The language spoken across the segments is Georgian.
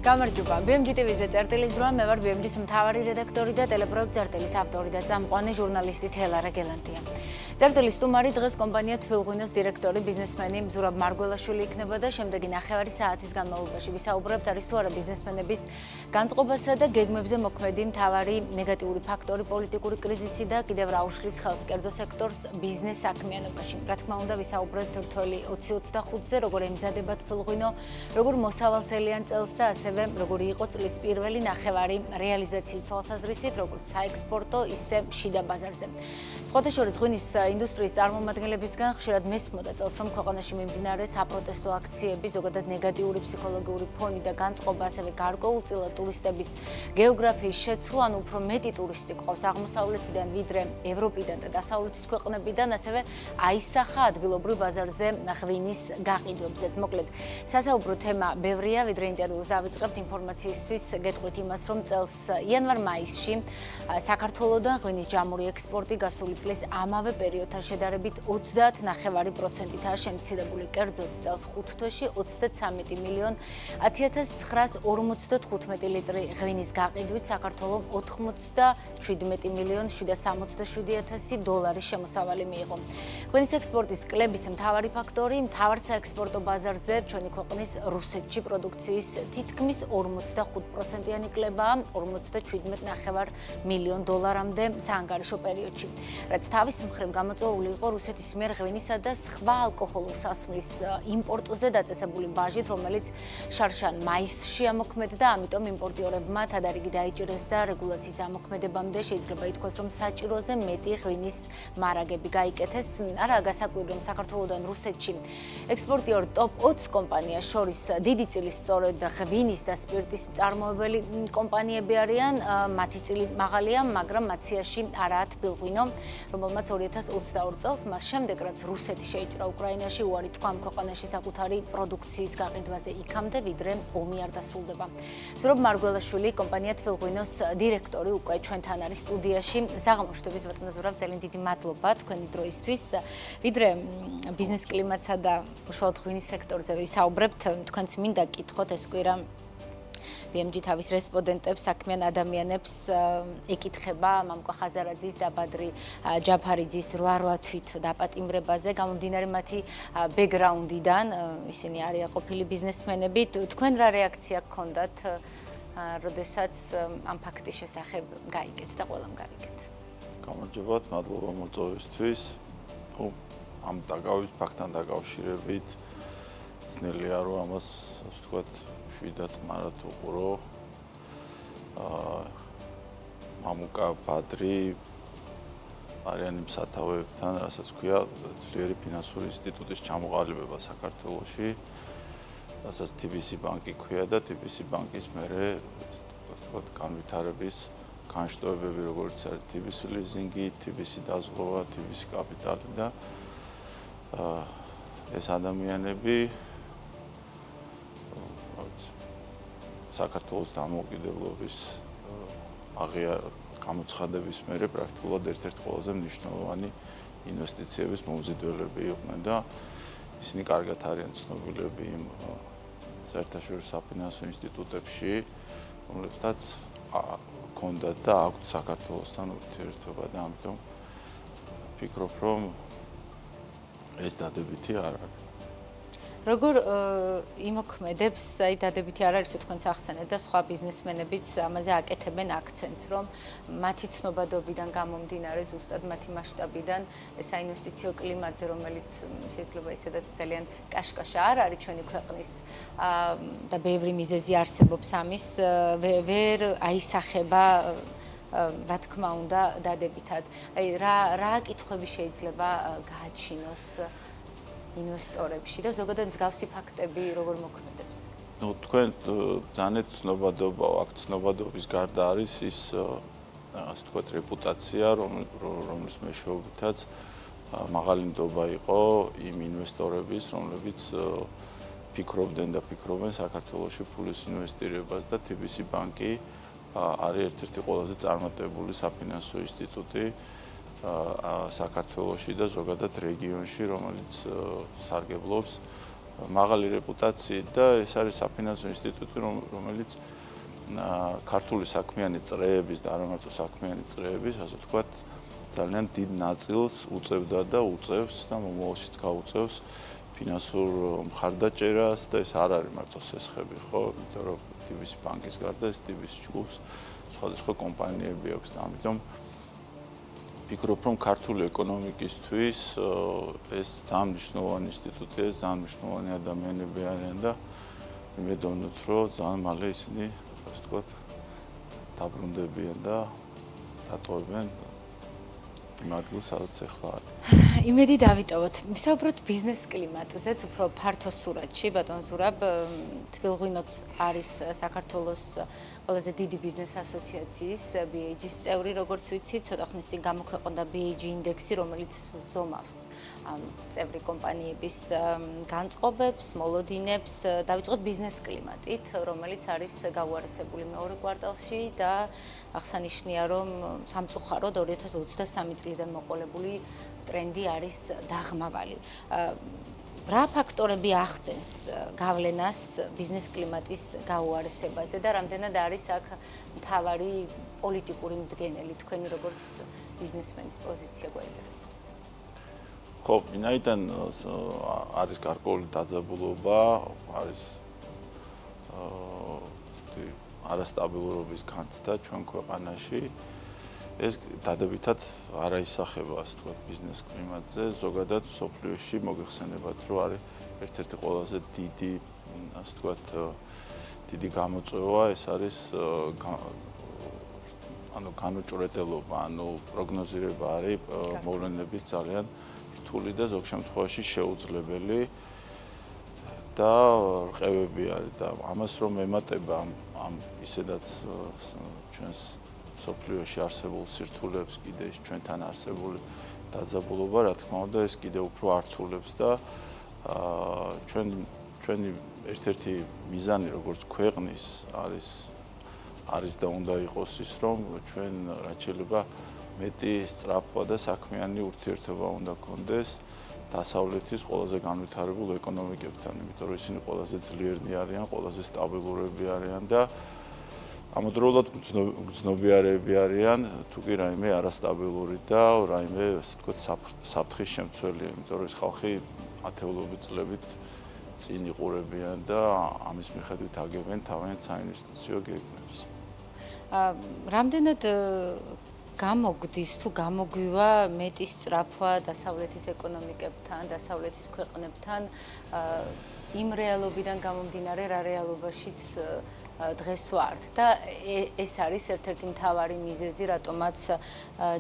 გამარჯობა. BMG TV-ზე წერტილის დროა, მე ვარ BMG-ის მთავარი რედაქტორი და ტელეპროექტ წერტილის ავტორი და წამყვანი ჟურნალისტი თელარა გელანტია. წერტილის სტუმარი დღეს კომპანია თბილღვინოს დირექტორი, ბიზნესმენი ზურაბ მარგველაშვილი იქნება და შემდეგი ნახევარი საათის განმავლობაში ვისაუბრებთ არის თუ არა ბიზნესმენების განწყობასა და გეგმებზე მოქმედი მთავარი ნეგატიური ფაქტორი, პოლიტიკური კრიზისი და კიდევ რა უშლის ხელს კერძო სექტორს ბიზნეს საქმიანობაში. რა თქმა უნდა, ვისაუბრებთ რთველი 2025-ზე, როგორ ემზადება თბილღვინო, როგორ მოსავალსელიან წელს და ასევე როგორი იყო წლის პირველი ნახევარი რეალიზაციის თვალსაზრისით, როგორც საექსპორტო, ისე შიდა ბაზარზე. სხვათა შორის ღვინის ინდუსტრიის წარმომადგენლებისგან ხშირად მესმოდა წელს, რომ ქვეყანაში მიმდინარე საპროტესტო აქციები, ზოგადად ნეგატიური ფსიქოლოგიური ფონი და განწყობა, ასევე გარკვეულწილად ტურისტების გეოგრაფიის შეცვლა, ანუ უფრო მეტი ტურისტი ყავს აღმოსავლეთიდან ვიდრე ევროპიდან და დასავლეთის ქვეყნებიდან, ასევე აისახა ადგილობრივ ბაზარზე ღვინის გაყიდვებზეც. მოკლედ, სასაუბრო თემა ბევრია, ვიდრე ინტერვიუს ავიწყებთ ინფორმაციისთვის, გეტყვით იმას, რომ წელს იანვარ-მაისში საქართველოდან ღვინის ჯამური ექსპორტი გასული წლის ამავე პერიოდთან შედარებით 30.9%-აა შემცირებული. კერძოდ, წელს 5 თვეში 33 მილიონ 10.945 ლიტრი ღვინის გაყიდვით საქართველომ 87 მილიონ 767.000 დოლარის შემოსავალი მიიღო. ღვინის ექსპორტის კლების მთავარი ფაქტორი მთავარ საექსპორტო ბაზარზე ჩვენი ქვეყნის რუსეთში პროდუქციის თითქმის 45%-იანი კლებაა 57.9 მილიონ დოლარამდე საანგარიშო პერიოდში. რაც თავის მხრივ გამოწვეული იყო რუსეთის მიერ ღვინისა და სხვა ალკოჰოლურ სასმლის იმპორტზე დაწესებული ბაჟით, რომელიც შარშან მაისში ამოქმედდა, ამიტომ იმპორტიორებმა თადარიგი დაიჭირეს და რეგულაციის ამოქმედებამდე შეიძლება ითქვას, რომ საჭიროზე მეტი ღვინის მარაგები გაიკეთეს. არა გასაკვირი, რომ საქართველოდან რუსეთში ექსპორტიორ ტოპ 20 კომპანიას შორის დიდი წილი სწორედ ღვინის და სპირტის მწარმოებელი კომპანიები არიან, მათი წილი მაღალია, მაგრამ მათ სიაში არაა თბილღვინო, რომელმაც 2022 წელს მას შემდეგ, რაც რუსეთი შეიჭრა უკრაინაში, უარი თქვა ამ ქვეყანაში საკუთარი პროდუქციის გაყიდვაზე იქამდე, ვიდრე ომი არ დასრულდება. ზურაბ მარგველაშვილი, კომპანია თბილღვინოს დირექტორი, უკვე ჩვენთან არის სტუდიაში. საღამოშთვებით, ბატონო ზურაბ, ძალიან დიდი მადლობა თქვენი დროისთვის. ვიდრე ბიზნეს კლიმატსა და უშუალოდ ღვინის სექტორზე ვისაუბრებთ, თქვენც მინდა გკითხოთ ეს კვირა BMG თავის რესპონდენტებს, საქმიან ადამიანებს ეკითხება მამკვა ხაზარაძის და ბადრი ჯაფარიძის 8 თვით დაპატიმრებაზე, გამომდინარე მათი ბექგრაუნდიდან, ისინი არიან ყოფილი ბიზნესმენები. თქვენ რა რეაქცია გქონდათ, როდესაც ამ ფაქტის შესახებ გაიგეთ და ყველამ გაიგეთ? გამარჯობათ, მადლობა მოწვევისთვის. ამ ფაქტთან დაკავშირებით ძნელია რომ ამას, ასე ვთქვათ, შვიდად წყნარად უყურო. მამუკა ბადრი არიან იმ სათავეებთან, რასაც ქვია ძლიერი ფინანსური ინსტიტუტის ჩამოყალიბება საქართველოში, რასაც TBC ბანკი ქვია და TBC ბანკის მერე, ასე ვთქვათ, განვითარების განშტოებები, როგორც არის TBC ლიზინგი, TBC დაზღვევა, TBC კაპიტალი და ეს ადამიანები საქართველოს დამოუკიდებლობის გამოცხადების მერე პრაქტიკულად ერთ-ერთი ყველაზე მნიშვნელოვანი ინვესტიციების მომზიდველები იყვნენ და ისინი კარგად არიან ცნობილები იმ საერთაშორისო საფინანსო ინსტიტუტებში, რომლებსაც ჰქონდათ და აქვთ საქართველოსთან ურთიერთობა და ამიტომ ვფიქრობ, რომ ეს დადებითი არ არის. როგორ იმოქმედებს, აი დადებითი არ არის, თქვენც ახსენეთ და სხვა ბიზნესმენებიც ამაზე აკეთებენ აქცენტს, რომ მათი ცნობადობიდან გამომდინარე, ზუსტად მათი მასშტაბიდან ეს საინვესტიციო კლიმატზე, რომელიც შეიძლება ისედაც ძალიან კაშკაშა არ არის ჩვენი ქვეყნის და ბევრი მიზეზი არსებობს ამის, ვერ აისახება რა თქმა უნდა დადებითად. აი რა კითხვები შეიძლება გააჩინოს ინვესტორებში და ზოგადად მსგავსი ფაქტები როგორ მოქმედებს? თქვენ ძალიან ცნობადობა, აქ ცნობადობის გარდა არის ის, ასე ვთქვათ, რეპუტაცია, რომლის მეშვეობითაც მაღალი ნდობა იყო იმ ინვესტორების, რომლებიც ფიქრობდნენ და ფიქრობენ საქართველოში ფულის ინვესტირებას და TBC ბანკი არის ერთ-ერთი ყველაზე წარმატებული საფინანსო ინსტიტუტი საქართველოში და ზოგადად რეგიონში, რომელიც სარგებლობს მაღალი რეპუტაციით და ეს არის საფინანსო ინსტიტუტი, რომელიც ქართული საქმიანი წრეების და არა მარტო საქმიანი წრეების, ასე ვთქვათ, ძალიან დიდ ნაწილს უწევდა და უწევს და მომავალშიც გაუწევს ფინანსურ მხარდაჭერას და ეს არ არის მარტო სესხები, ხო? იმიტომ რომ TBC ბანკის გარდა ეს TBC ჯგუფს სხვადასხვა კომპანიები აქვს და ამიტომ ვფიქრობ, რომ ქართული ეკონომიკისთვის ეს ძალიან მნიშვნელოვანი ინსტიტუტია, ძალიან მნიშვნელოვანი ადამიანები არიან და იმედოვნოთ, რომ ძალიან მალე ისინი, ასე ვთქვათ, დაბრუნდებიან და დატოვებენ იმ ადგილს, სადაც ახლა არის. იმედი დავიტოვოთ. ვისაუბროთ ბიზნეს კლიმატზეც, უფრო ფართო სურათში, ბატონ ზურაბ, თბილღვინოც არის საქართველოს ყველაზე დიდი ბიზნეს ასოციაციის BAG-ის წევრი, როგორც ვიცით, ცოტა ხნის წინ გამოქვეყნდა BAG ინდექსი, რომელიც ზომავს ამ წევრი კომპანიების განწყობებს, მოლოდინებს. დავიწყოთ ბიზნეს კლიმატით, რომელიც არის გაუარესებული მეორე კვარტალში და აღსანიშნია, რომ სამწუხაროდ 2023 წლიდან მოყოლებული ტრენდი არის დაღმავალი. რა ფაქტორები ახდენს გავლენას ბიზნეს კლიმატის გაუარესებაზე და რამდენად არის აქ მთავარი პოლიტიკური მდგენელი თქვენი როგორც ბიზნესმენის პოზიცია გვაინტერესებს? ხო, ვინაიდან არის გარკვეული დაძაბულობა, არის არასტაბილურობის განცდა ჩვენ ქვეყანაში. ეს დადებითად არ აისახება, ასე ვთქვათ, ბიზნეს კლიმატზე. ზოგადად მსოფლიოში მოგეხსენებათ, რომ არის ერთ-ერთი ყველაზე დიდი, ასე ვთქვათ, დიდი გამოწვევა, ეს არის განუჭრეტელობა, პროგნოზირება არის მოვლენების ძალიან რთული და ზოგ შემთხვევაში შეუძლებელი და რყევები არის და ამას რომ ემატება ამ ისედაც ჩვენს მსოფლიოში არსებულ სირთულეებს კიდე ის ჩვენთან არსებული დაძაბულობა, რა თქმა უნდა, ეს კიდე უფრო ართულებს და ჩვენი ერთ-ერთი მიზანი როგორც ქვეყნის არის და უნდა იყოს ის, რომ ჩვენ რაც შეიძლება მეტი სწრაფვა და საქმიანი ურთიერთობა უნდა გქონდეს დასავლეთის ყველაზე განვითარებულ ეკონომიკებთან, იმიტომ რომ ისინი ყველაზე ძლიერნი არიან, ყველაზე სტაბილურები არიან და ამავდროულად გრძნობიარეები არიან, თუ კი რაიმე არასტაბილური და რაიმე, ასე ვთქვათ, საფრთხის შემცველია, იმიტომ რომ ეს ხალხი ათეულობით წლებით წინ იყურებიან და ამის მიხედვით აგებენ თავიანთ საინვესტიციო გეგმებს. რამდენად გამოგდის თუ გამოგვივა მეტი სწრაფვა დასავლეთის ეკონომიკებთან, დასავლეთის ქვეყნებთან იმ რეალობიდან გამომდინარე, რა რეალობაშიც დღეს ვართ და ეს არის ერთ-ერთი მთავარი მიზეზი, რატომაც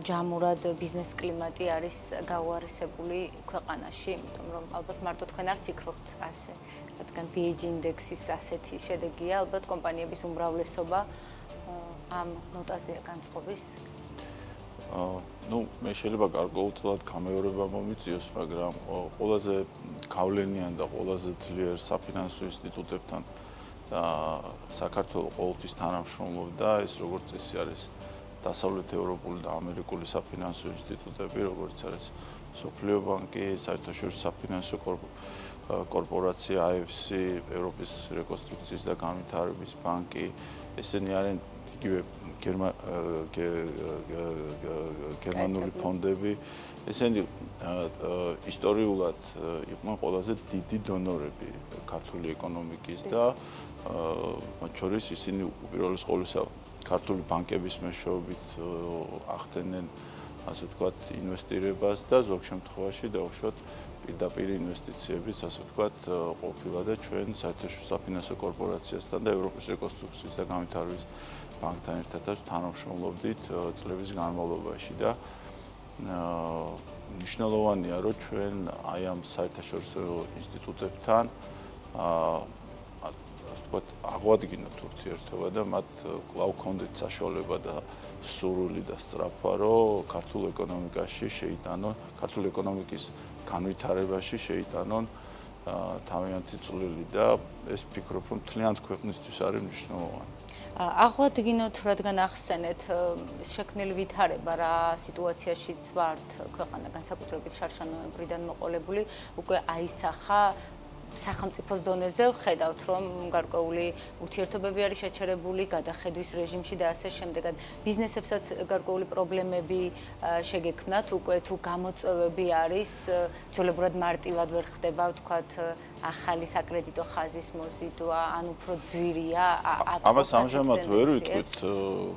ჯამურად ბიზნეს კლიმატი არის გაუარესებული ქვეყანაში, იმიტომ რომ ალბათ მარტო თქვენ არ ფიქრობთ ასე, რადგან BAG ინდექსის ასეთი შედეგია, ალბათ კომპანიების უმრავლესობა ამ ნოტაზეა განწყობის. მე შეიძლება გარკვეულწილად გამეორება მომიწიოს, მაგრამ ყველაზე გავლენიან და ყველაზე ძლიერ საფინანსო ინსტიტუტებთან და საქართველოს ყოველთვის თანამშრომლობდა, ეს როგორც წესი არის დასავლეთ ევროპული და ამერიკული საფინანსო ინსტიტუტები, როგორც არის მსოფლიო ბანკი, საერთაშორისო საფინანსო კორპორაცია IFC, ევროპის რეკონსტრუქციის და განვითარების ბანკი, ესენი არიან იგივე გერმანული ფონდები, ესენი ისტორიულად იყვნენ ყველაზე დიდი დონორები ქართული ეკონომიკის და მათ შორის ისინი უპირველეს ყოვლისა ქართული ბანკების მეშვეობით ახდენენ, ასე ვთქვათ, ინვესტირებას და ზოგ შემთხვევაში დაუშვათ პირდაპირ ინვესტიციებიც, ასე ვთქვათ, ყოფილა და ჩვენ საერთაშორისო საფინანსო კორპორაციასთან და ევროპის რეკონსტრუქციის და განვითარების ბანკთან ერთადაც თანამშრომლობდით წლების განმავლობაში და მნიშვნელოვანია, რომ ჩვენ აი ამ საერთაშორისო ინსტიტუტებთან აღვადგინოთ ურთიერთობა და მათ კვლავ გქონდეთ საშუალება და სურვილი და სწრაფვა, რომ ქართულ ეკონომიკაში შეიტანონ, ქართულ ეკონომიკის განვითარებაში შეიტანონ თავიანთი წვლილი და ეს ვფიქრობ, რომ მთლიანად ქვეყნისთვის არის მნიშვნელოვანი. აღვადგინოთ, რადგან ახსენეთ შექმნილი ვითარება რა სიტუაციაშიც ვართ ქვეყანა განსაკუთრებით შარშან ნოემბრიდან მოყოლებული უკვე აისახა სახელმწიფოს დონეზე ვხედავთ, რომ გარკვეული ურთიერთობები არის შეჩერებული, გადახედვის რეჟიმში და ასე შემდეგად. ბიზნესებსაც გარკვეული პრობლემები შეგექმნათ, უკვე თუ გამოწვევები არის, ძველებურად მარტივად ვერ ხდება, ვთქვათ, ახალი საკრედიტო ხაზის მოზიდვა, ან უფრო ძვირია ამას ამჟამად ვერ ვიტყვით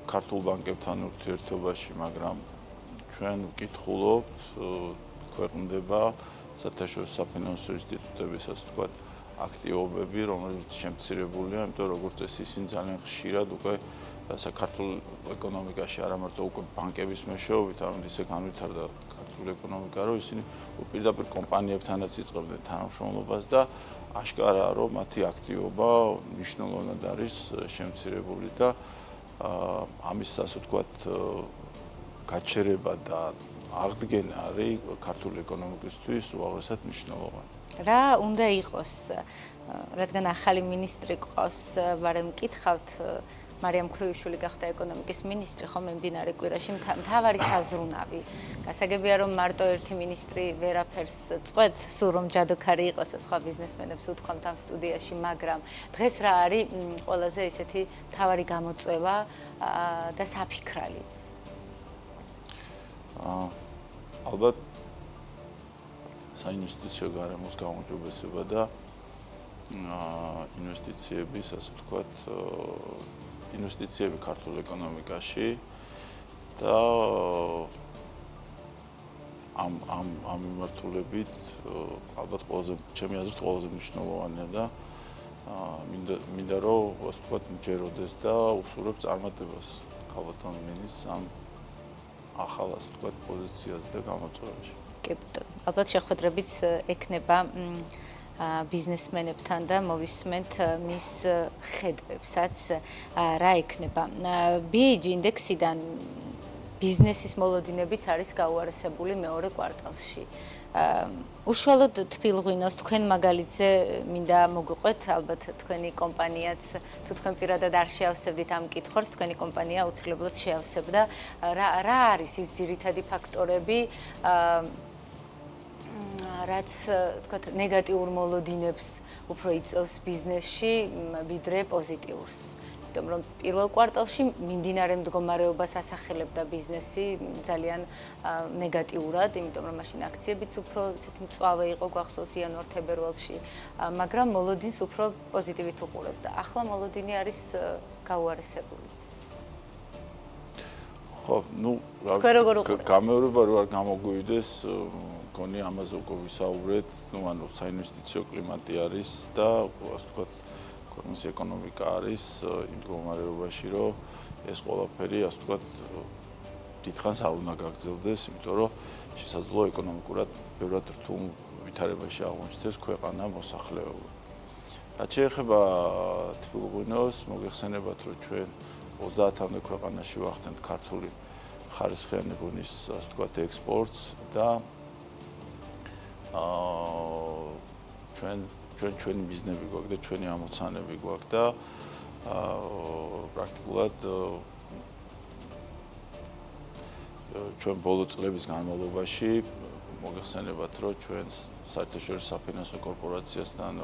ქართულ ბანკებთან ურთიერთობაში, მაგრამ ჩვენ ვკითხულობთ, ქვეყნდება საერთაშორისო საფინანსო ინსტიტუტების, ასე ვთქვათ, აქტივობები, რომელიც შემცირებულია, იმიტომ რომ როგორც წესი ისინი ძალიან ხშირად უკვე საქართველოს ეკონომიკაში არა მარტო უკვე ბანკების მეშვეობით, არამედ ისე განვითარდა ქართული ეკონომიკა, რომ ისინი პირდაპირ კომპანიებთანაც იწყებდნენ თანამშრომლობას და აშკარაა, რომ მათი აქტივობა მნიშვნელოვნად არის შემცირებული და ამის, ასე ვთქვათ, გაჩერება და აღდგენა არის ქართული ეკონომიკისთვის უაღრესად მნიშვნელოვანი. რა უნდა იყოს, რადგან ახალი მინისტრი ყავს, ვარემ მკითხავთ, მარიამ ქრუიშვილი გახდა ეკონომიკის მინისტრი, ხომ მიმდინარე კვირაში მთავარი საზრუნავი. გასაგებია, რომ მარტო ერთი მინისტრი ვერაფერს წყვეტს, სულ რომ ჯადოქარი იყოს სხვა ბიზნესმენებს უთქვამთ ამ სტუდიაში, მაგრამ დღეს რა არის ყველაზე ისეთი მთავარი გამოწვევა და საფიქრალი? ალბათ საინვესტიციო გარემოს გაუმჯობესება და ინვესტიციების, ასე ვთქვათ, ინვესტიციები ქართულ ეკონომიკაში და ამ მიმართულებით ალბათ ჩემი აზრით ყველაზე მნიშვნელოვანია და მინდა რომ, ასე ვთქვათ, მჯეროდეს და უსურვებ წარმატებას ქალბატონ მინისტრს ამ ახალ, ასე ვთქვათ, პოზიციაზე და გამოწვევაში. კი ბატონო, ალბათ შეხვედრებიც ექნება ბიზნესმენებთან და მოვისმენთ მის ხედვებსაც რა ექნება. BEG ინდექსიდან ბიზნესის მოლოდინებიც არის გაუარესებული მეორე კვარტალში. უშუალოდ თბილღვინოს თქვენ მაგალითზე მინდა მოგვიყვეთ, ალბათ თქვენი კომპანიაც თუ თქვენ პირადად არ შეავსებდით ამ კითხვას, თქვენი კომპანია აუცილებლად შეავსებდა. რა არის ის ძირითადი ფაქტორები, რაც თქვათ ნეგატიურ მოლოდინებს უფრო იწვევს ბიზნესში ვიდრე პოზიტიურს. იმიტომ რომ პირველ კვარტალში მიმდინარე მდგომარეობას ასახელებდა ბიზნესი ძალიან ნეგატიურად, იმიტომ რომ მაშინ აქციებიც უფრო ისეთი მწვავე იყო, გვახსოვს იანვარ-თებერვალში, მაგრამ მოლოდინს უფრო პოზიტივით უყურებდა. ახლა მოლოდინი არის გაუარესებული. ხო, გამეორება რო არ გამოგვივიდეს, მგონი ამაზე უკვე ვისაუბრეთ, ანუ საინვესტიციო კლიმატი არის და ასე ვთქვათ, ქვეყნის ეკონომიკა არის იმ მდგომარეობაში, რომ ეს ყველაფერი, ასე ვთქვათ, დიდხანს არ უნდა გაგრძელდეს, იმიტომ რომ შესაძლოა ეკონომიკურად ბევრად რთულ ვითარებაში აღმოჩნდეს ქვეყანა მოსახლეობა. რაც შეეხება თბილღვინოს, მოგეხსენებათ, რომ ჩვენ 30-მდე ქვეყანაში ვახდენთ ქართული ხარისხიანი ღვინის, ასე ვთქვათ, ექსპორტს და ჩვენი ბიზნესები გვაქვს და ჩვენი ამოცანები გვაქვს და პრაქტიკულად ჩვენ ბოლო წლების განმავლობაში მოგეხსენებათ, რომ ჩვენ საერთაშორისო საფინანსო კორპორაციასთან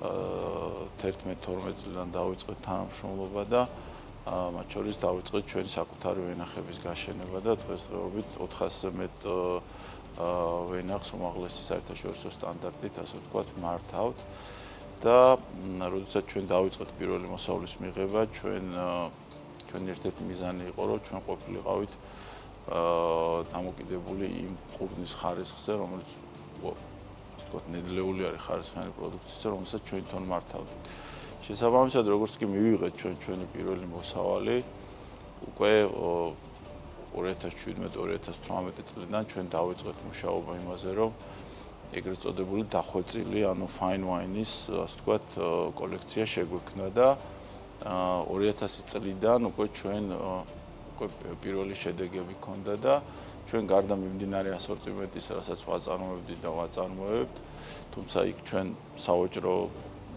2011-12 წლიდან დავიწყეთ თანამშრომლობა და მათ შორის დავიწყეთ ჩვენი საკუთარი ვენახების გაშენება და დღესდღეობით 400-ზე მეტ ვენახს უმაღლესი საერთაშორისო სტანდარტით, ასე ვთქვათ, მართავთ და როდესაც ჩვენ დავიწყეთ პირველი მოსავლის მიღება, ჩვენი ერთ-ერთი მიზანი იყო, რომ ჩვენ ყოფილიყავით დამოკიდებული იმ ყურძნის ხარისხზე, რომელიც ასე ვთქვათ, ნედლეული არის ხარისხიანი პროდუქციისა, რომელსაც ჩვენ თვითონ მართავდით. შესაბამისად, როგორც კი მივიღეთ ჩვენი პირველი მოსავალი, უკვე 2017-2018 წლიდან ჩვენ დავიწყეთ მუშაობა იმაზე, რომ ეგრეთ წოდებული დახვეწილი, ანუ fine wine-ის, ასე ვთქვათ, კოლექცია შეგვექმნა და 2000 წლიდან უკვე ჩვენ პირველი შედეგები ჰქონდა და ჩვენ გარდა მიმდინარე ასორტიმენტისა, რასაც ვაწარმოებდით და ვაწარმოებთ, თუმცა იქ ჩვენ სავაჭრო,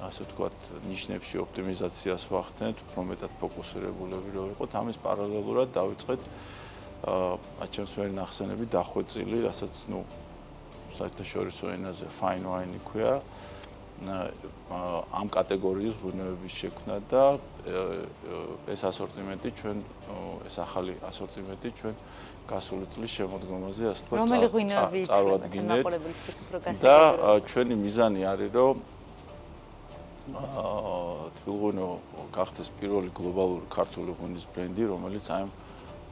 ასე ვთქვათ, ნიშნებში ოპტიმიზაციას ვახდენთ, უფრო მეტად ფოკუსირებულები რო ვიყოთ, ამის პარალელურად დავიწყეთ აჩემს ვერ ნახსენები დახვეწილი, რასაც საერთაშორისო ენაზე fine wine ქვია, ამ კატეგორიის ღვინოების შექმნა და ეს ასორტიმენტი ჩვენ ეს ახალი ასორტიმენტი ჩვენ გასული წლის შემოდგომაზე ასე ვთქვათ რომელი ღვინოები წარვადგინეთ მაყურებლის ეს უფრო და გასაგებია ჩვენი მიზანი არის რომ თბილღვინო გახდეს პირველი გლობალური ქართული ღვინის ბრენდი რომელიც აი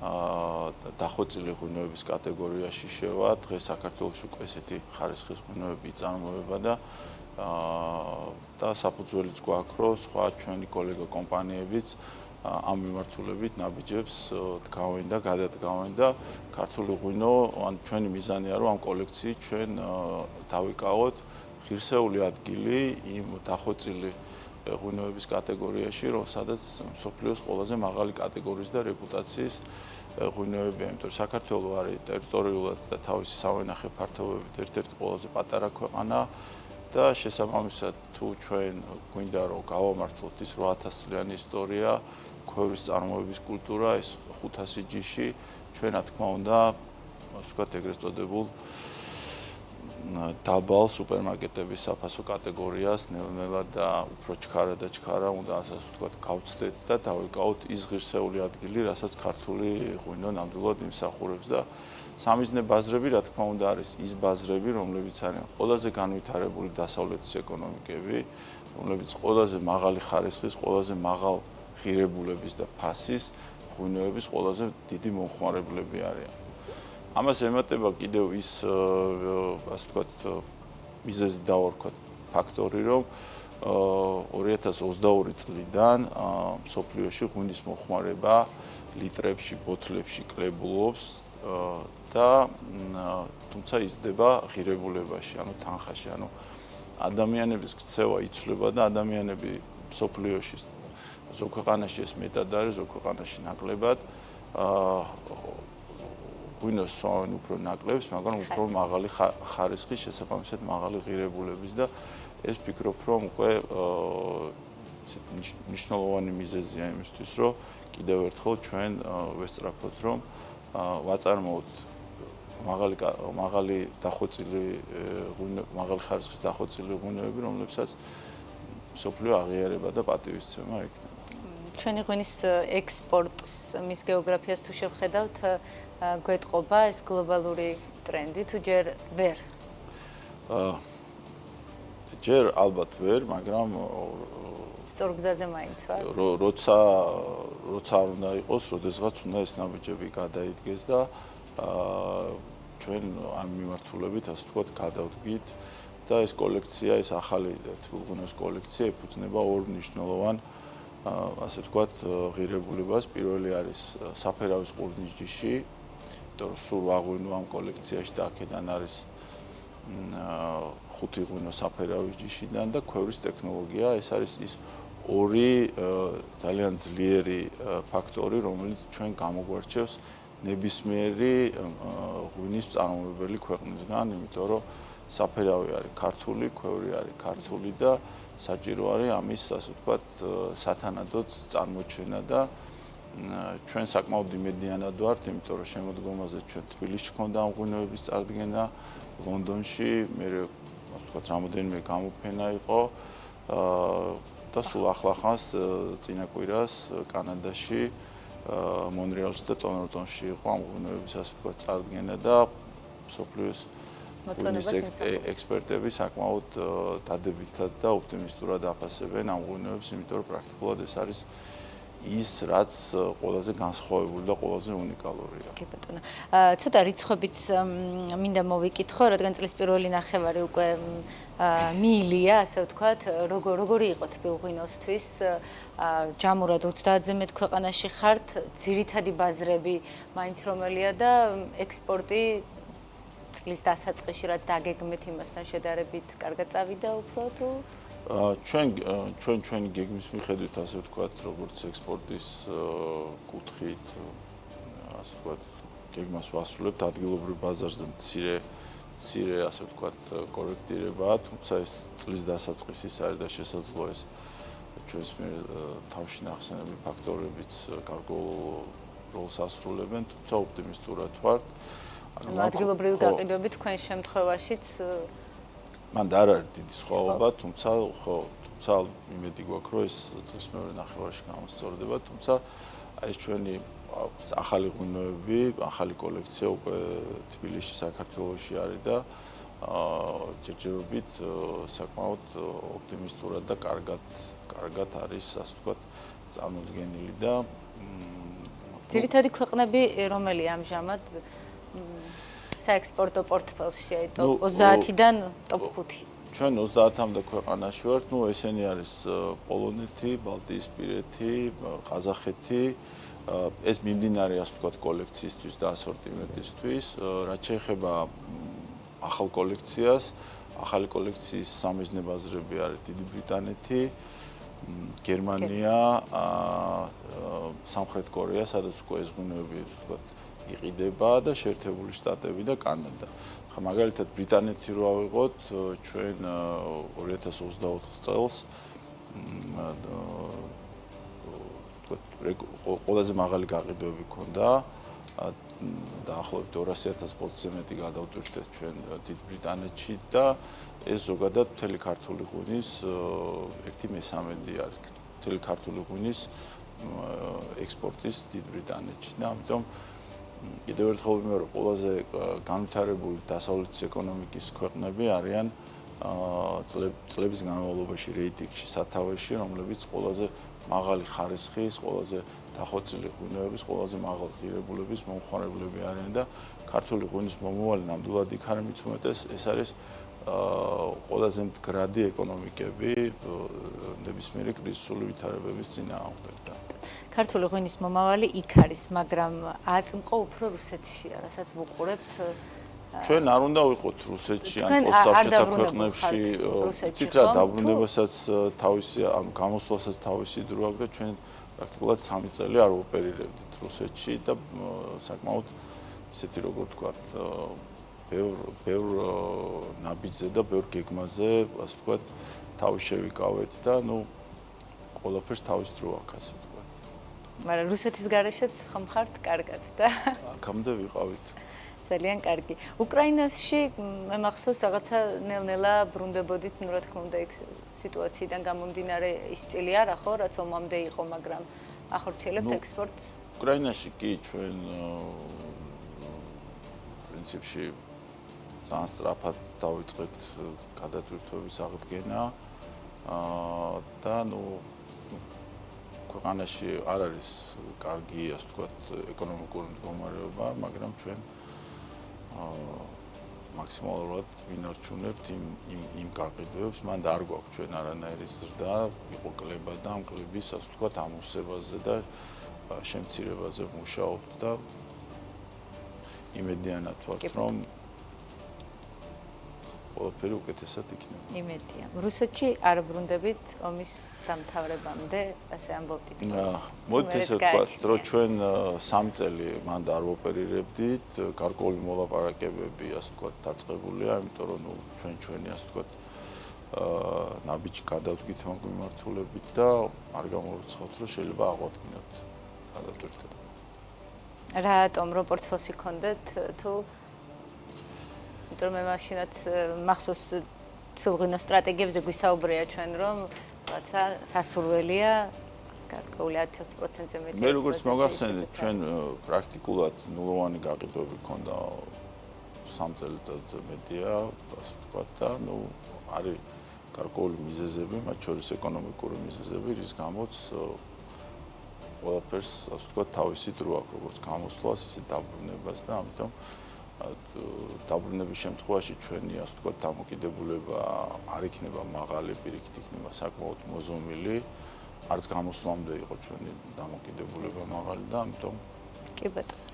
დახვეწილი ღვინოების კატეგორიაში შევა დღეს საქართველოში უკვე ესეთი ხარისხის ღვინოები იწარმოება და საფუძველიც გვაქვს რომ სხვა ჩვენი კოლეგა კომპანიებიც ამ მიმართულებით ნაბიჯებს დგავენ და გადადგავენ და ქართული ღვინო ან ჩვენი მიზანია რომ ამ კოლექციით ჩვენ დავიკავოთ ღირსეული ადგილი იმ დახვეწილი ღვინოების კატეგორიაში რომ სადაც მსოფლიოს ყველაზე მაღალი კატეგორიის და რეპუტაციის ღვინოებია იმიტომ რომ საქართველო არის ტერიტორიულად და თავისი სავენახე ფართობებით ერთ-ერთი ყველაზე პატარა ქვეყანა და შესაბამისად თუ ჩვენ გვინდა რომ გავამართლოთ ის 8000 წლიანი ისტორია ქვევრის წარმოების კულტურა ეს 500 ჯიში ჩვენ რა თქმა უნდა ასე ვთქვათ ეგრეთ წოდებულ დაბალ სუპერმარკეტების საფასო კატეგორიას ნელ-ნელა და უფრო ჩქარა უნდა ასე ვთქვათ გავცდეთ და დავიკავოთ ის ღირსეული ადგილი რასაც ქართული ღვინო ნამდვილად იმსახურებს და სამიზნე ბაზრები რა თქმა უნდა არის ის ბაზრები რომლებიც არიან ყველაზე განვითარებული დასავლეთის ეკონომიკები რომლებიც ყველაზე მაღალი ხარისხის ყველაზე მაღალ ღირებულების და ფასის ღვინოების ყველაზე დიდი მომხმარებლები არიან ამას ემატება კიდევ ის ასე ვთქვათ მიზეზი დავარქვათ ფაქტორი რომ 2022 წლიდან მსოფლიოში ღვინის მოხმარება litrებში, ბოთლებში კლებულობს და თუმცა იზრდება ღირებულებაში, ანუ თანხაში, ანუ ადამიანების ქცევა იცვლება და ადამიანები მსოფლიოში ზოგ ქვეყანაში ეს მეტად არის, ზოგ ქვეყანაში ნაკლებად ღვინოს სვამენ უფრო ნაკლებს, მაგრამ უფრო მაღალი ხარისხის შესაბამისად მაღალი ღირებულების და ეს ვფიქრობ, რომ უკვე მნიშვნელოვანი მიზეზია იმისთვის, რომ კიდევ ერთხელ ჩვენ ვესწრაფოთ, რომ ვაწარმოოთ მაღალი დახვეწილი მაღალი ხარისხის დახვეწილი ღვინოები, რომლებსაც მსოფლიო აღიარება და პატივისცემა ექნება. ჩვენი ღვინის ექსპორტს მის გეოგრაფიას თუ შევხედავთ, გვეტყობა ეს გლობალური ტრენდი თუ ჯერ ვერ? ჯერ ალბათ ვერ, მაგრამ სწორ გზაზე მაინც ვარ. როცა არ უნდა იყოს, როდესღაც უნდა ეს ნაბიჯები გადაიდგეს და ჩვენ ამ მიმართულებით ასე ვთქვათ გადავდგით და ეს კოლექცია, ეს ახალი თბილღვინოს კოლექცია ეფუძნება ორ მნიშვნელოვან ასე ვთქვათ ღირებულებას. პირველი არის საფერავის ყურძნის ჯიში, იმიტომ რომ სულ ვაღვინო ამ კოლექციაში და აქედან არის 5 ღვინო საფერავის ჯიშიდან და ქვევრის ტექნოლოგია, ეს არის ის ორი ძალიან ძლიერი ფაქტორი, რომელიც ჩვენ გამოგვარჩევს ნებისმიერი ღვინის წარმომებელი ქვეყნისგან, იმიტომ რომ საფერავი არის ქართული, ქვევრი არის ქართული და საჭირო არის ამის ასე ვთქვათ სათანადოდ წარმოჩენა და ჩვენ საკმაოდ იმედიანად ვართ, იმიტომ რომ შემოდგომაზე ჩვენ თბილისში ქონდა ამ ღვინოების წარდგენა, ლონდონში, მე ასე ვთქვათ რამოდენიმე გამოფენა იყო და სულ ახლახანს წინა კვირას კანადაში, მონრეალში და ტორონტონში იყო ამ ღვინოების ასე ვთქვათ წარდგენა და მსოფლიოს ექსპერტები საკმაოდ დადებითად და ოპტიმისტურად აფასებენ ამ ღვინოებს, იმიტომ რომ პრაქტიკულად ეს არის ის, რაც ყველაზე განსხვავებული და ყველაზე უნიკალურია. კი ბატონო. ცოტა რიცხვებით მინდა მოვიკითხო, რადგან წლის პირველი ნახევარი უკვე მიილია, ასე ვთქვათ, როგორი იყო თბილღვინოსთვის? ჯამურად 30-ზე მეტ ქვეყანაში ხართ, ძირითადი ბაზრები მაინც რომელია და ექსპორტი წლის დასაწყისში რაც დაგეგმეთ იმასთან შედარებით კარგად წავიდა უფრო თუ ჩვენი გეგმის მიხედვით ასე ვთქვათ, როგორც ექსპორტის კუთხით, ასე ვთქვათ, გეგმას ვასრულებთ ადგილობრივ ბაზარზე მცირე ასე ვთქვათ, კორექტირებაა, თუმცა ეს წლის დასაწყისის არის და შესაძლოა ეს ჩვენს მიერ თავში ნახსენები ფაქტორებიც გარკვეულ როლს ასრულებენ, თუმცა ოპტიმისტურად ვართ. ადგილობრივი გაყიდვები თქვენ შემთხვევაშიც მან არ არის დიდი სხვაობა, თუმცა იმედი გვაქვს, რომ ეს წლის მეორე ნახევარში გამოსწორდება, თუმცა ეს ჩვენი ახალი ღვინოები, ახალი კოლექცია უკვე თბილისში, საქართველოში არის და ჯერჯერობით საკმაოდ ოპტიმისტურად და კარგად არის, ასე ვთქვათ, წარმოდგენილი და ძირითადი ქვეყნები რომელია ამჟამად საექსპორტო პორტფელში, ტოპ 30-დან ტოპ 5? ჩვენ 30-მდე ქვეყანაში ვართ, ესენი არის პოლონეთი, ბალტიისპირეთი, ყაზახეთი. ეს მიმდინარე, ასე ვთქვათ, კოლექციისთვის და ასორტიმენტისთვის, რაც შეეხება ახალ კოლექციას, ახალი კოლექციის სამიზნე ბაზრები არის დიდი ბრიტანეთი, გერმანია, სამხრეთ კორეა, სადაც უკვე ეს ღვინოები, ვთქვათ, იყიდება და შეერთებული შტატები და კანადა. ხა მაგალითად ბრიტანეთი რო ავიღოთ, ჩვენ 2024 წელს ყველაზე მაღალი გაყიდვები ქონდა დაახლოებით 200,000 ბოთლზე მეტი გადავტვირთეთ ჩვენ დიდ ბრიტანეთში და ეს ზოგადად მთელი ქართული ღვინის 1/3 არის მთელი ქართული ღვინის ექსპორტის დიდ ბრიტანეთში და ამიტომ კიდევ ერთხელ ვიმეორებ, ყველაზე განვითარებული დასავლეთის ეკონომიკის ქვეყნები არიან წლების განმავლობაში რეიტინგში სათავეში, რომლებიც ყველაზე მაღალი ხარისხის, ყველაზე დახვეწილი ღვინოების, ყველაზე მაღალი ღირებულების მომხმარებლები არიან და ქართული ღვინის მომავალი ნამდვილად იქ არის, მით უმეტეს ეს არის ყველაზე მდგრადი ეკონომიკები ნებისმიერი კრიზისული ვითარებების წინააღმდეგ. ქართული ღვინის მომავალი იქ არის, მაგრამ აწმყო უფრო რუსეთშია, რასაც ვუყურებთ. ჩვენ არ უნდა ვიყოთ რუსეთში ან პოსტსაბჭოთა ქვეყნებში, ცით რა დაბრუნებასაც თავისი, ანუ გამოსვლასაც თავისი დრო აქვს და ჩვენ პრაქტიკულად 3 წელი არ ოპერირებდით რუსეთში და საკმაოდ ისეთი როგორ ვთქვათ, ბევრ ნაბიჯზე და ბევრ გეგმაზე, ასე ვთქვათ, თავი შევიკავეთ და ყველაფერს თავის დრო აქვს, ასე ვთქვათ. მაგრამ რუსეთის გარეშეც ხომ ხართ კარგად და აქამდე ვიყავით. ძალიან კარგი. უკრაინაში მე მახსოვს რაღაცა ნელ-ნელა ბრუნდებოდით, რა თქმა უნდა, იქ სიტუაციიდან გამომდინარე ის წილი არა ხო, რაც ომამდე იყო, მაგრამ ახორციელებთ ექსპორტს? უკრაინაში კი ჩვენ პრინციპში ძალიან სწრაფად დავიწყეთ გადატვირთვების აღდგენა და ქვეყანაში არ არის კარგი, ასე ვთქვათ, ეკონომიკური მდგომარეობა, მაგრამ ჩვენ მაქსიმალურად ვინარჩუნებთ იმ გაყიდვებს, მან და არ გვაქვს ჩვენ არანაირი ზრდა, იყო კლება და ამ კლების, ასე ვთქვათ, ამოვსებაზე და შემცირებაზე ვმუშაობთ და იმედიანად ვართ, რომ ყველაფერი უკეთესად იქნება. იმედია. რუსეთში არ ბრუნდებით ომის დამთავრებამდე, ასე ამბობდით. მოდით ესე ვთქვათ, რომ ჩვენ 3 წელი მან და არ ოპერირებდით, გარკვეული მოლაპარაკებები, ასე ვთქვათ, დაწყებულია, იმიტომ რომ ჩვენი, ასე ვთქვათ, ნაბიჯი გადავდგით ამ მიმართულებით და არ გამორიცხავთ, რომ შეიძლება აღვადგინოთ გადატვირთება. რატომ რო პორტფელში გქონდეთ თუ იმიტომ მე მაშინაც მახსოვს ფილღვინო სტრატეგიებზე გვისაუბრია ჩვენ რომ რაღაცა სასურველია გარკვეული 10-20%-ზე მეტი. მე როგორც მოგახსენეთ, ჩვენ პრაქტიკულად ნულოვანი გაყიდვები ქონდა 3 წელიწადზე მეტია, ასე ვთქვათ და არის გარკვეული მიზეზები, მათ შორის ეკონომიკური მიზეზები, რის გამოც ყველაფერს, ასე ვთქვათ, თავისი დრო აქვს, როგორც გამოსვლას, ისე დაბრუნებას და ამიტომ დაბრუნების შემთხვევაში ჩვენი, ასე ვთქვათ, დამოკიდებულება არ იქნება მაღალი, პირიქით იქნება საკმაოდ მოზომილი. არც გამოსვლამდე იყო ჩვენი დამოკიდებულება მაღალი და ამიტომ კი ბატონო.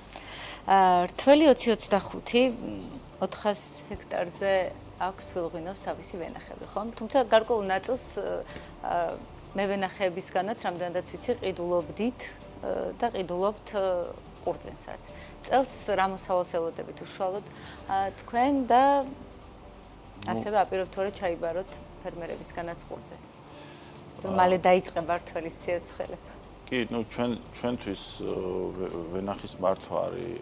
რთველი 2025 400 ჰექტარზე აქვს ფილღვინოს თავისი ვენახები, ხომ? თუმცა გარკვეულ ნაწილს მე ვენახეებისგანაც რამდენადაც ვიცი, ყიდულობდით და ყიდულობთ ყურძენსაც. წელს რა მოსავალს ელოდებით უშუალოდ თქვენ და ასევე აპირებთ თორე ჩაიბაროთ ფერმერებისგანაც ყურძენი. მალე დაიწყება რთველის ციებცხელება. კი, ჩვენთვის ვენახის მართვა არის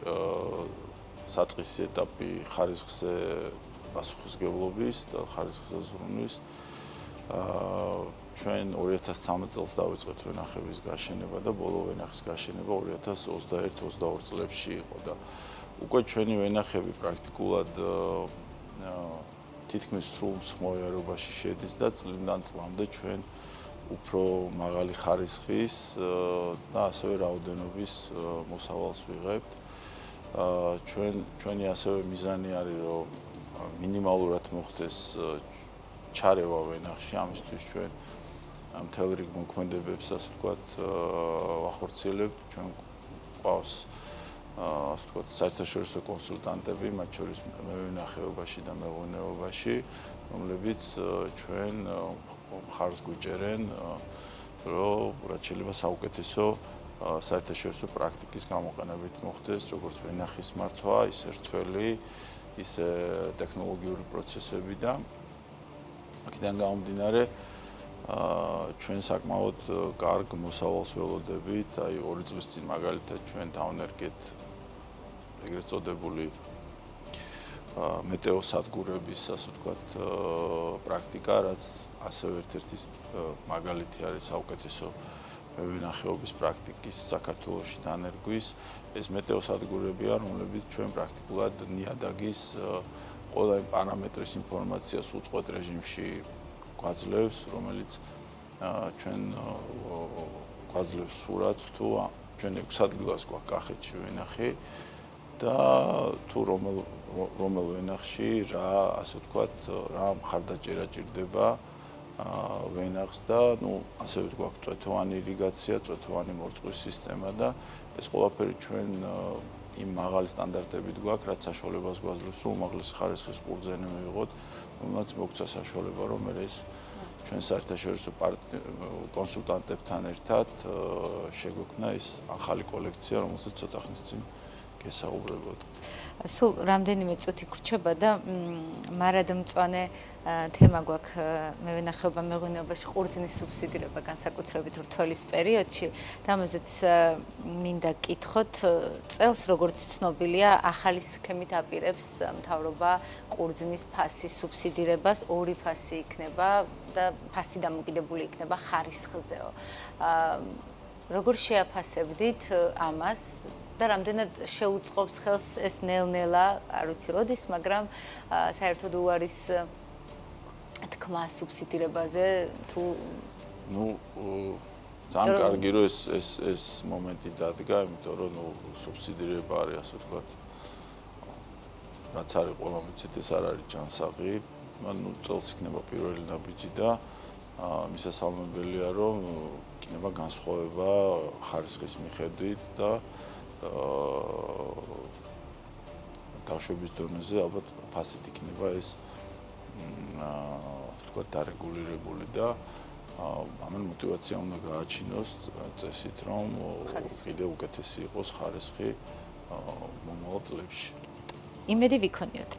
საწყისი ეტაპი ხარისხზე პასუხისმგებლობის და ხარისხის ზრუნვის. ჩვენ 2013 წელს დავიწყეთ ვენახების გაშენება და ბოლო ვენახის გაშენება 2021-22 წლებში იყო და უკვე ჩვენი ვენახები პრაქტიკულად თითქმის სრულ მსხმოიარობაში შედის და წლიდან წლამდე ჩვენ უფრო მაღალი ხარისხის და ასევე რაოდენობის მოსავალს ვიღებთ. ჩვენი ასევე მიზანი არის, რომ მინიმალურად მოხდეს ჩარევა ვენახში, ამისთვის ჩვენ მთელ რიგ მოქმედებებს, ასე ვთქვათ, ვახორციელებთ. ჩვენ გვყავს ასე ვთქვათ, საერთაშორისო კონსულტანტები, მათ შორის მევენახეობაში და მეღვინეობაში, რომლებიც ჩვენ მხარს გვიჭერენ, რომ რაც შეიძლება საუკეთესო საერთაშორისო პრაქტიკის გამოყენებით მოხდეს, როგორც ვენახის მართვა, ისე რთველი, ისე ტექნოლოგიური პროცესები და აქედან გამომდინარე ჩვენ საკმაოდ კარგ მოსავალს ველოდებით, აი 2 წლის წინ მაგალითად ჩვენ დავნერგეთ ეგრეთ წოდებული მეტეოსადგურების, ასე ვთქვათ, პრაქტიკა, რაც ასევე ერთ-ერთი მაგალითი არის საუკეთესო მევენახეობის პრაქტიკის საქართველოში დანერგვის. ეს მეტეოსადგურებია, რომლებიც ჩვენ პრაქტიკულად ნიადაგის ყველა იმ პარამეტრის ინფორმაციას უწყვეტ რეჟიმში გვაძლევს, რომელიც ჩვენ გვაძლევს სურათს თუ ჩვენ 6 ადგილას გვაქვს კახეთში ვენახი და თუ რომელ ვენახში რა, ასე ვთქვათ, რა მხარდაჭერა ჭირდება ვენახს და ასევე გვაქვს წვეთოვანი ირიგაცია, წვეთოვანი მორწყვის სისტემა და ეს ყველაფერი ჩვენ იმ მაღალი სტანდარტებით გვაქვს, რაც საშუალებას გვაძლევს, რომ უმაღლესი ხარისხის ყურძენი მივიღოთ, რომელსაც მოგცა საშუალება, რომ ეს ჩვენ საერთაშორისო კონსულტანტებთან ერთად შეგვექმნა ეს ახალი კოლექცია, რომელსაც ცოტა ხნის წინ გესაუბრებოდ. სულ რამდენიმე წუთი გრჩება და მარადმწვანე თემა გვაქვს მევენახეობა მეღვინეობაში ყურძნის სუბსიდირება განსაკუთრებით რთველის პერიოდში და ამაზეც მინდა გკითხოთ წელს როგორც ცნობილია ახალი სქემით აპირებს მთავრობა ყურძნის ფასის სუბსიდირებას, 2 ფასი იქნება და ფასი დამოკიდებული იქნება ხარისხზეო. როგორ შეაფასებდით ამას და რამდენად შეუწყობს ხელს ეს ნელ-ნელა, არ ვიცი როდის, მაგრამ საერთოდ უარის თქმა სუბსიდირებაზე თუ ძალიან კარგი რომ ეს მომენტი დადგა, იმიტომ რომ სუბსიდირება არის, ასე ვთქვათ, რაც არის ყველა მიცით, ეს არ არის ჯანსაღი, წელს იქნება პირველი ნაბიჯი და მისასალმებელია, რომ იქნება განსხვავება ხარისხის მიხედვით და თავშობის დონეზე ალბათ ფასით იქნება ეს ვთქვათ დარეგულირებული და ამან мотиваცია უნდა გააჩინოს წესით, რომ კიდევ უკეთესი იყოს ხარისხი მომავალ წლებში. იმედი ვიქონიოთ.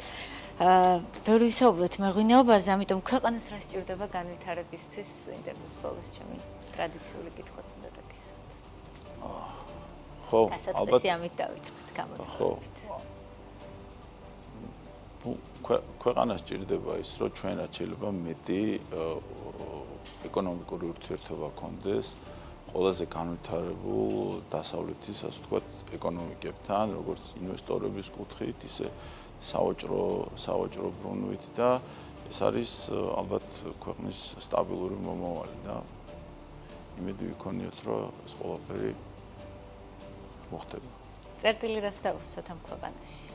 ბევრი ვისაუბროთ მეღვინეობაზე, ამიტომ ქვეყანას რა სჭირდება განვითარებისთვის ინტერვიუს ბოლოს ჩემი ტრადიციული კითხვაც უნდა დაგისვათ. ხო, ალბათ ამით დავიწყეთ გამოცხადებით. ქვეყანას სჭირდება ის, რომ ჩვენ რაც შეიძლება მეტი ეკონომიკური ურთიერთობა გქონდეს ყველაზე განვითარებულ დასავლეთის, ასე ვთქვათ, ეკონომიკებთან, როგორც ინვესტორების კუთხით, ისე სავაჭრო ბრუნვით და ეს არის ალბათ ქვეყნის სტაბილური მომავალი და იმედი ვიქონიოთ, რომ ეს ყველაფერი მოხდება. წერტილი რას დაუსწროთ ამ ქვეყანაში?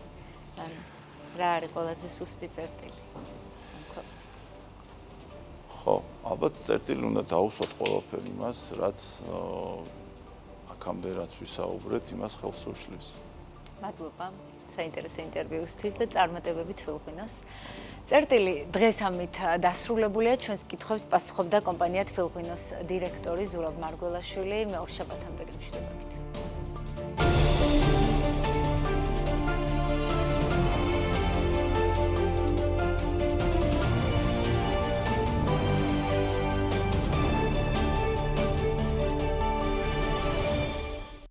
რა არის ყველაზე სუსტი წერტილი? ხო, ალბათ წერტილი უნდა დაუსვათ ყველაფერი იმას, რაც აქამდე რაც ვისაუბრეთ, იმას ხელს უშლის. მადლობა საინტერესო ინტერვიუსთვის და წარმატებებით თბილღვინოს. წერტილი დღეს ამით დასრულებულია, ჩვენს კითხვებს პასუხობდა კომპანია თბილღვინოს დირექტორი ზურაბ მარგველაშვილი. მეორე შაბათამდე გემშვიდობებით.